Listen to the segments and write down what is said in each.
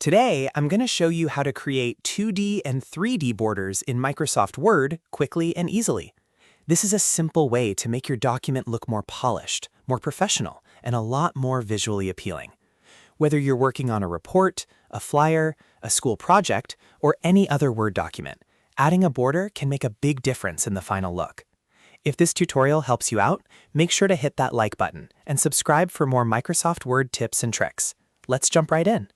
Today, I'm going to show you how to create 2D and 3D borders in Microsoft Word quickly and easily. This is a simple way to make your document look more polished, more professional, and a lot more visually appealing. Whether you're working on a report, a flyer, a school project, or any other Word document, adding a border can make a big difference in the final look. If this tutorial helps you out, make sure to hit that like button and subscribe for more Microsoft Word tips and tricks. Let's jump right in.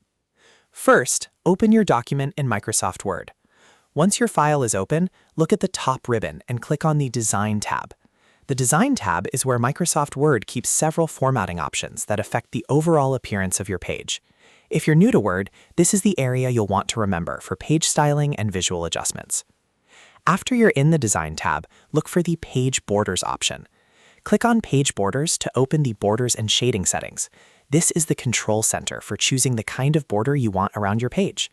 First, open your document in Microsoft Word. Once your file is open, look at the top ribbon and click on the Design tab. The Design tab is where Microsoft Word keeps several formatting options that affect the overall appearance of your page. If you're new to Word, this is the area you'll want to remember for page styling and visual adjustments. After you're in the Design tab, look for the Page Borders option. Click on Page Borders to open the Borders and Shading settings. This is the control center for choosing the kind of border you want around your page.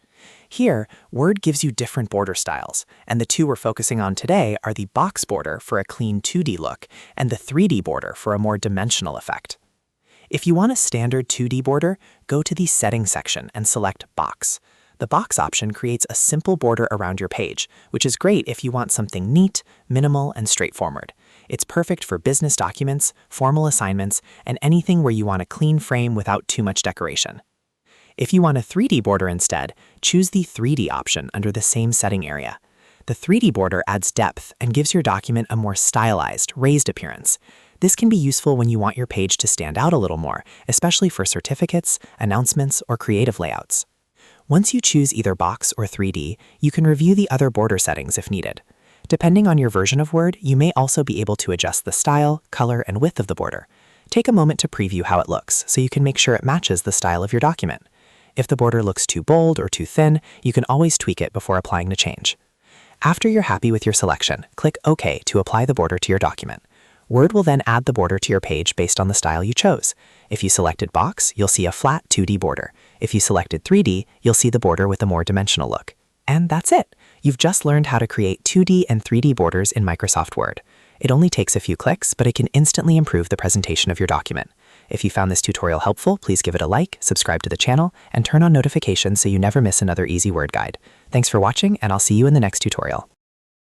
Here, Word gives you different border styles, and the two we're focusing on today are the box border for a clean 2D look and the 3D border for a more dimensional effect. If you want a standard 2D border, go to the Settings section and select Box. The box option creates a simple border around your page, which is great if you want something neat, minimal, and straightforward. It's perfect for business documents, formal assignments, and anything where you want a clean frame without too much decoration. If you want a 3D border instead, choose the 3D option under the same setting area. The 3D border adds depth and gives your document a more stylized, raised appearance. This can be useful when you want your page to stand out a little more, especially for certificates, announcements, or creative layouts. Once you choose either box or 3D, you can review the other border settings if needed. Depending on your version of Word, you may also be able to adjust the style, color, and width of the border. Take a moment to preview how it looks so you can make sure it matches the style of your document. If the border looks too bold or too thin, you can always tweak it before applying the change. After you're happy with your selection, click OK to apply the border to your document. Word will then add the border to your page based on the style you chose. If you selected box, you'll see a flat 2D border. If you selected 3D, you'll see the border with a more dimensional look. And that's it! You've just learned how to create 2D and 3D borders in Microsoft Word. It only takes a few clicks, but it can instantly improve the presentation of your document. If you found this tutorial helpful, please give it a like, subscribe to the channel, and turn on notifications so you never miss another easy Word guide. Thanks for watching, and I'll see you in the next tutorial.